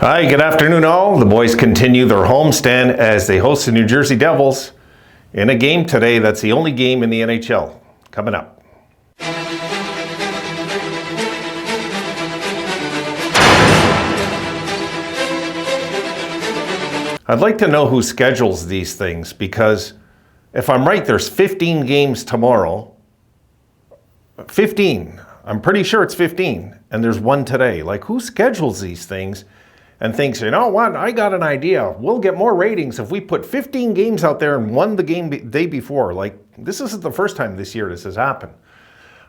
Hi, good afternoon all. The boys continue their homestand as they host the New Jersey Devils in a game today that's the only game in the NHL. Coming up. I'd like to know who schedules these things, because if I'm right, there's 15 games tomorrow. 15. I'm pretty sure it's 15, and there's one today. Like, who schedules these things and thinks, you know what, I got an idea. We'll get more ratings if we put 15 games out there and won the game the day before. Like, this isn't the first time this year this has happened.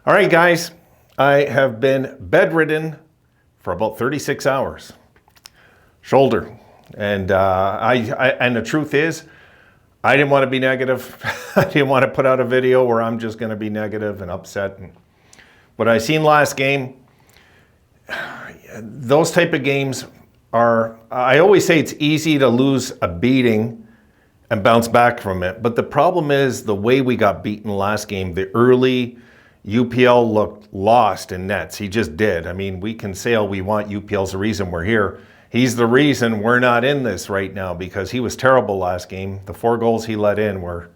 All right, guys, I have been bedridden for about 36 hours. Shoulder. And and the truth is, I didn't want to be negative. I didn't want to put out a video where I'm just going to be negative and upset. And what I seen last game, those type of games are, I always say it's easy to lose a beating and bounce back from it. But the problem is the way we got beaten last game. The early UPL looked lost in nets. He just did. I mean, we can say all we want. UPL's the reason we're here. He's the reason we're not in this right now, because he was terrible last game. The 4 goals he let in were,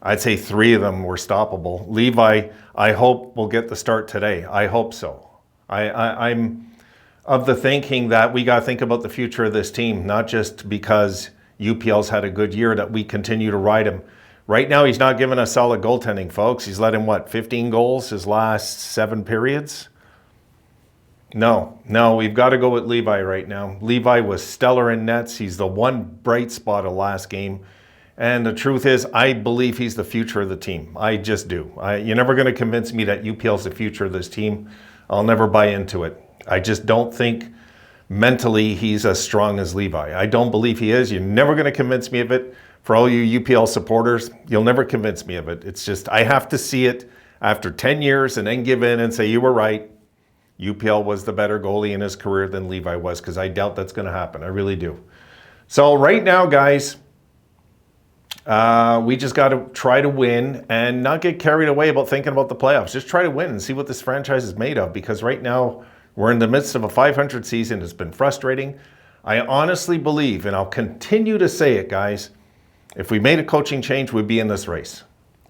I'd say 3 of them were stoppable. Levi, I hope will get the start today. I hope so. I'm of the thinking that we got to think about the future of this team, not just because UPL's had a good year, that we continue to ride him. Right now, he's not giving us solid goaltending, folks. He's let in, what, 15 goals his last 7 periods? No, we've got to go with Levi right now. Levi was stellar in nets. He's the one bright spot of last game. And the truth is, I believe he's the future of the team. I just do. You're never going to convince me that UPL's the future of this team. I'll never buy into it. I just don't think mentally he's as strong as Levi. I don't believe he is. You're never going to convince me of it. For all you UPL supporters, you'll never convince me of it. It's just, I have to see it after 10 years and then give in and say, you were right. UPL was the better goalie in his career than Levi was, because I doubt that's going to happen. I really do. So right now, guys, we just got to try to win and not get carried away about thinking about the playoffs. Just try to win and see what this franchise is made of, because right now we're in the midst of a 500 season. It's been frustrating. I honestly believe, and I'll continue to say it, guys, if we made a coaching change, we'd be in this race.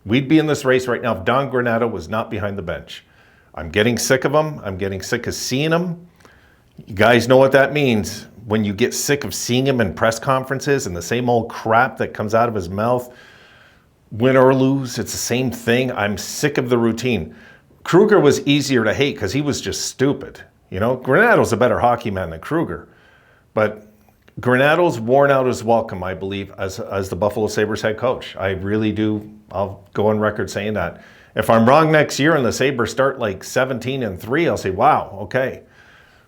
We'd be in this race right now if Don Granato was not behind the bench. I'm getting sick of him. I'm getting sick of seeing him. You guys know what that means. When you get sick of seeing him in press conferences and the same old crap that comes out of his mouth, win or lose, it's the same thing. I'm sick of the routine. Kruger was easier to hate because he was just stupid. You know, Granato's a better hockey man than Kruger. But Granato's worn out his welcome, I believe, as the Buffalo Sabres head coach. I really do. I'll go on record saying that. If I'm wrong next year and the Sabres start like 17-3, I'll say, wow, okay.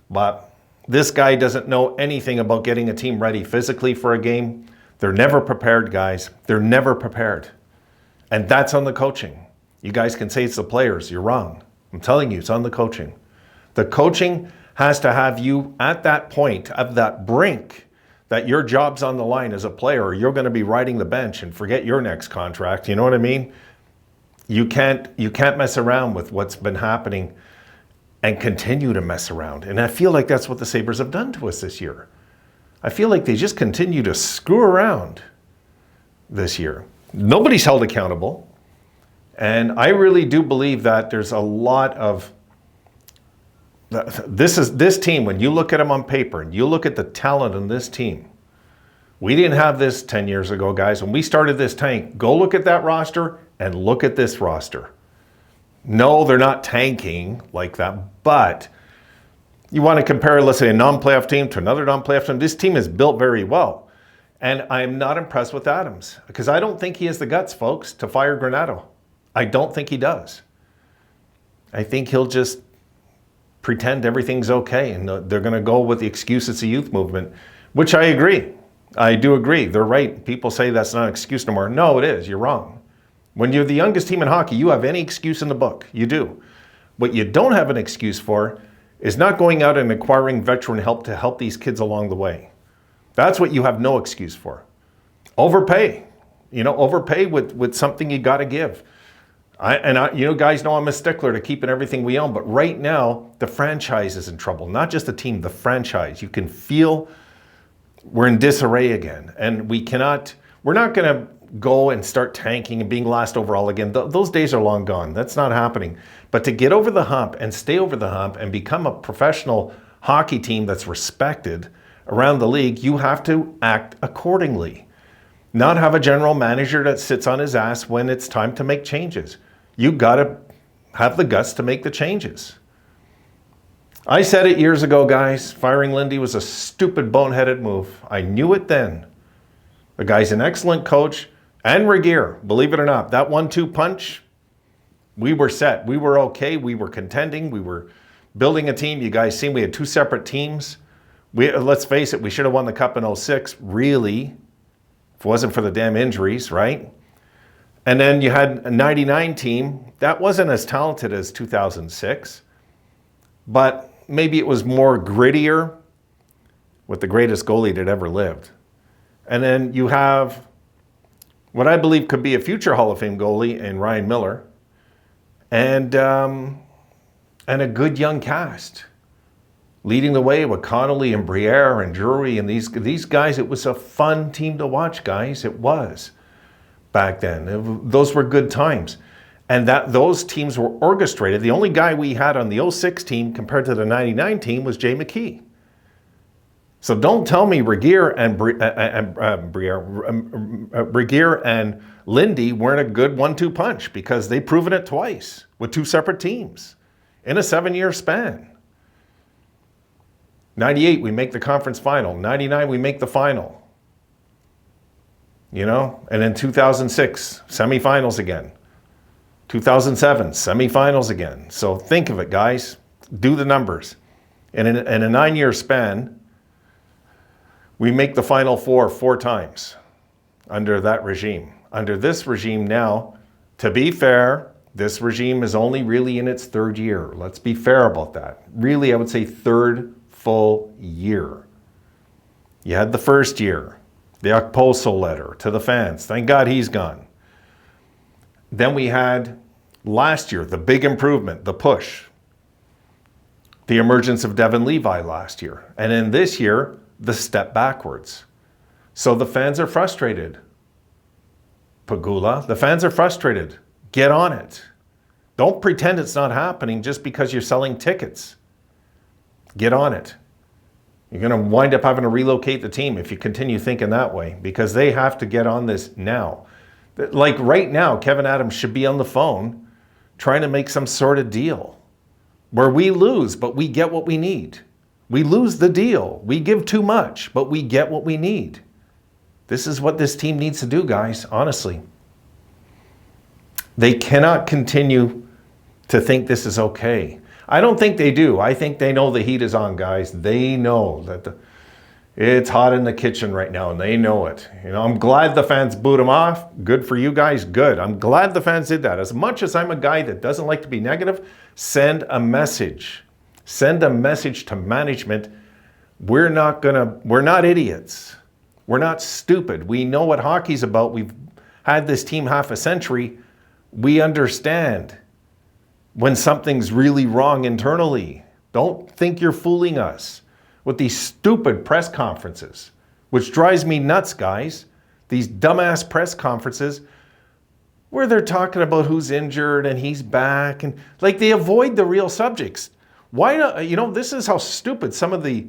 But this guy doesn't know anything about getting a team ready physically for a game. They're never prepared, guys. They're never prepared. And that's on the coaching. You guys can say it's the players. You're wrong. I'm telling you, it's on the coaching. The coaching has to have you at that point of that brink that your job's on the line as a player, or you're going to be riding the bench and forget your next contract. You know what I mean? You can't mess around with what's been happening and continue to mess around. And I feel like that's what the Sabres have done to us this year. I feel like they just continue to screw around this year. Nobody's held accountable. And I really do believe that there's a lot of this team, when you look at them on paper and you look at the talent in this team, we didn't have this 10 years ago, guys. When we started this tank, go look at that roster and look at this roster. No, they're not tanking like that, but you want to compare, let's say, a non-playoff team to another non-playoff team. This team is built very well. And I'm not impressed with Adams, because I don't think he has the guts, folks, to fire Granato. I don't think he does. I think he'll just pretend everything's okay, and they're going to go with the excuse it's a youth movement, which I agree. I do agree. They're right. People say that's not an excuse no more. No, it is. You're wrong. When you're the youngest team in hockey, you have any excuse in the book. You do. What you don't have an excuse for is not going out and acquiring veteran help to help these kids along the way. That's what you have no excuse for. Overpay. Overpay with something you got to give. You guys know I'm a stickler to keeping everything we own, but right now the franchise is in trouble. Not just the team, the franchise. You can feel we're in disarray again, and we're not going to go and start tanking and being last overall again. Those days are long gone. That's not happening. But to get over the hump and stay over the hump and become a professional hockey team that's respected around the league, you have to act accordingly. Not have a general manager that sits on his ass when it's time to make changes. You got to have the guts to make the changes. I said it years ago, guys. Firing Lindy was a stupid, boneheaded move. I knew it then. The guy's an excellent coach. And Regier, believe it or not, that 1-2 punch, we were set. We were okay. We were contending. We were building a team. You guys seen we had 2 separate teams. Let's face it, we should have won the Cup in 06, really, if it wasn't for the damn injuries, right? And then you had a 99 team. That wasn't as talented as 2006, but maybe it was more grittier with the greatest goalie that ever lived. And then you have what I believe could be a future Hall of Fame goalie in Ryan Miller, and a good young cast leading the way with Connolly and Briere and Drury and these guys. It was a fun team to watch, guys. It was back then. Those were good times. And those teams were orchestrated. The only guy we had on the 06 team compared to the 99 team was Jay McKee. So don't tell me Regier and Lindy weren't a good 1-2 punch, because they've proven it twice with 2 separate teams in a 7-year span. 98, we make the conference final. 99, we make the final. And in 2006, semifinals again. 2007, semifinals again. So think of it, guys. Do the numbers. In a 9-year span, we make the Final Four 4 times under that regime. Under this regime now, to be fair, this regime is only really in its 3rd year. Let's be fair about that. Really, I would say 3rd full year. You had the 1st year, the Okposo letter to the fans. Thank God he's gone. Then we had last year, the big improvement, the push, the emergence of Devin Levi last year. And in this year, the step backwards. So the fans are frustrated. Pagula, the fans are frustrated. Get on it. Don't pretend it's not happening just because you're selling tickets. Get on it. You're going to wind up having to relocate the team if you continue thinking that way, because they have to get on this now. Like right now, Kevin Adams should be on the phone trying to make some sort of deal where we lose, but we get what we need. We lose the deal. We give too much, but we get what we need. This is what this team needs to do, guys, honestly. They cannot continue to think this is okay. I don't think they do. I think they know the heat is on, guys. They know that it's hot in the kitchen right now, and they know it. I'm glad the fans booed them off. Good for you guys. Good. I'm glad the fans did that. As much as I'm a guy that doesn't like to be negative, send a message. Send a message to management. We're not idiots. We're not stupid. We know what hockey's about. We've had this team half a century. We understand when something's really wrong internally. Don't think you're fooling us with these stupid press conferences, which drives me nuts, guys. These dumbass press conferences where they're talking about who's injured and he's back, and like they avoid the real subjects. Why not? This is how stupid some of the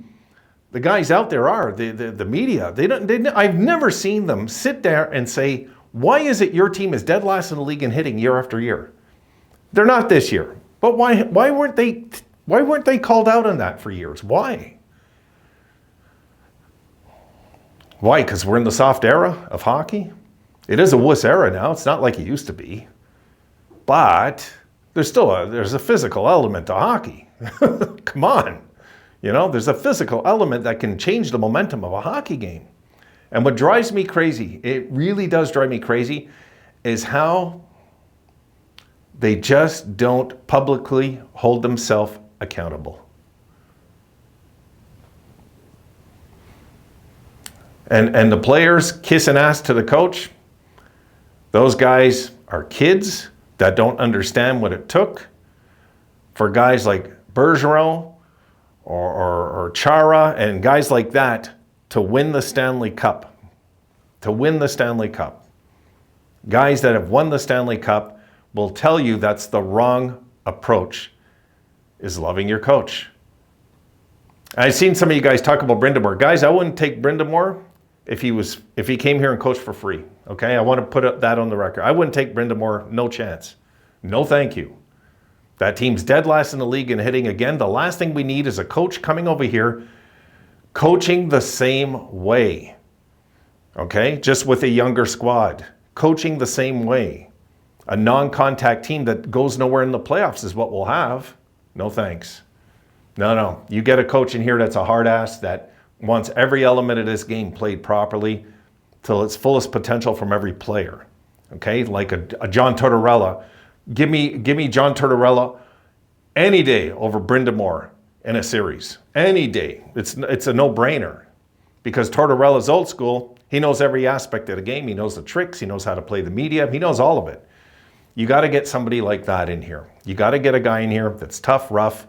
guys out there are, the media. I've never seen them sit there and say, why is it your team is dead last in the league in hitting year after year? They're not this year. But why weren't they called out on that for years? Why? Why? Because we're in the soft era of hockey? It is a wuss era now. It's not like it used to be. But there's a physical element to hockey. Come on. There's a physical element that can change the momentum of a hockey game. And what drives me crazy, it really does drive me crazy, is how they just don't publicly hold themselves accountable. And the players kissing ass to the coach, those guys are kids that don't understand what it took for guys like Bergeron or Chara and guys like that to win the Stanley Cup. To win the Stanley Cup. Guys that have won the Stanley Cup will tell you that's the wrong approach, is loving your coach. I've seen some of you guys talk about Brind'Amour. Guys, I wouldn't take Brind'Amour if he came here and coached for free. Okay, I want to put that on the record. I wouldn't take Brind'Amour, no chance. No thank you. That team's dead last in the league in hitting again. The last thing we need is a coach coming over here coaching the same way. Okay, just with a younger squad. Coaching the same way. A non-contact team that goes nowhere in the playoffs is what we'll have. No thanks. No. You get a coach in here that's a hard ass that wants every element of this game played properly till its fullest potential from every player. Okay, like a John Tortorella. Give me John Tortorella any day over Brind'Amour in a series. Any day. It's a no-brainer. Because Tortorella's old school. He knows every aspect of the game. He knows the tricks. He knows how to play the media. He knows all of it. You got to get somebody like that in here. You got to get a guy in here that's tough, rough,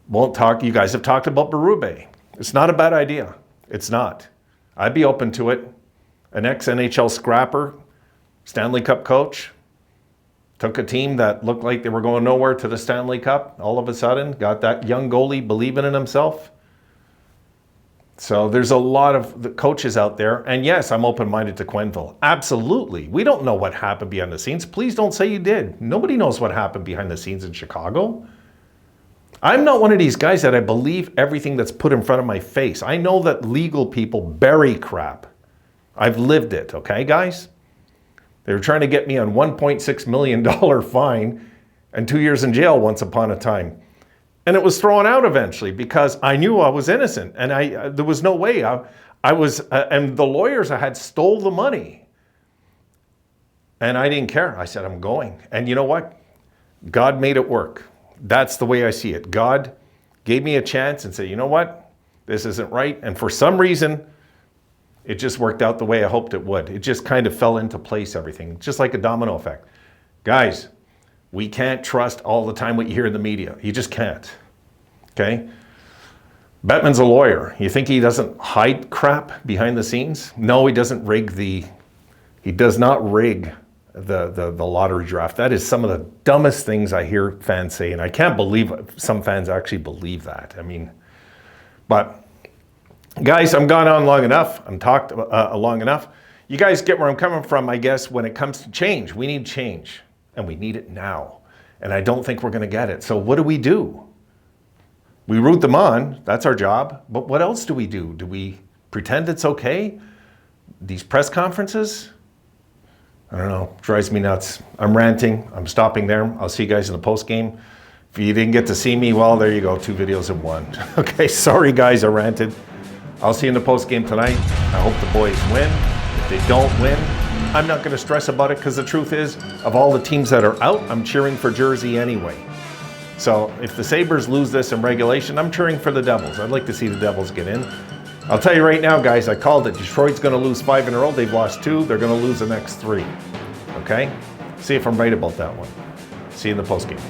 won't talk. You guys have talked about Berube. It's not a bad idea. It's not. I'd be open to it. An ex-NHL scrapper, Stanley Cup coach, took a team that looked like they were going nowhere to the Stanley Cup. All of a sudden, got that young goalie believing in himself. So there's a lot of the coaches out there. And yes, I'm open-minded to Quenneville. Absolutely. We don't know what happened behind the scenes. Please don't say you did. Nobody knows what happened behind the scenes in Chicago. I'm not one of these guys that I believe everything that's put in front of my face. I know that legal people bury crap. I've lived it, okay, guys? They were trying to get me on $1.6 million fine and 2 years in jail once upon a time. And it was thrown out eventually because I knew I was innocent and there was no way. And the lawyers I had stole the money. And I didn't care. I said, I'm going. And you know what? God made it work. That's the way I see it. God gave me a chance and said, you know what? This isn't right. And for some reason, it just worked out the way I hoped it would. It just kind of fell into place, everything. Just like a domino effect. Guys, we can't trust all the time what you hear in the media. You just can't. Okay? Bettman's a lawyer. You think he doesn't hide crap behind the scenes? No, he doesn't he does not rig the lottery draft. That is some of the dumbest things I hear fans say, and I can't believe some fans actually believe that. I mean, but guys, I'm gone on long enough. I'm talked long enough. You guys get where I'm coming from, I guess, when it comes to change. We need change. And we need it now. And I don't think we're going to get it. So what do? We root them on. That's our job. But what else do we do? Do we pretend it's okay? These press conferences? I don't know. Drives me nuts. I'm ranting. I'm stopping there. I'll see you guys in the post game. If you didn't get to see me, well, there you go. 2 videos in one. Okay, sorry guys, I ranted. I'll see you in the post game tonight. I hope the boys win. If they don't win, I'm not going to stress about it because the truth is, of all the teams that are out, I'm cheering for Jersey anyway. So if the Sabres lose this in regulation, I'm cheering for the Devils. I'd like to see the Devils get in. I'll tell you right now, guys, I called it. Detroit's going to lose 5 in a row. They've lost 2. They're going to lose the next 3. Okay? See if I'm right about that one. See you in the postgame.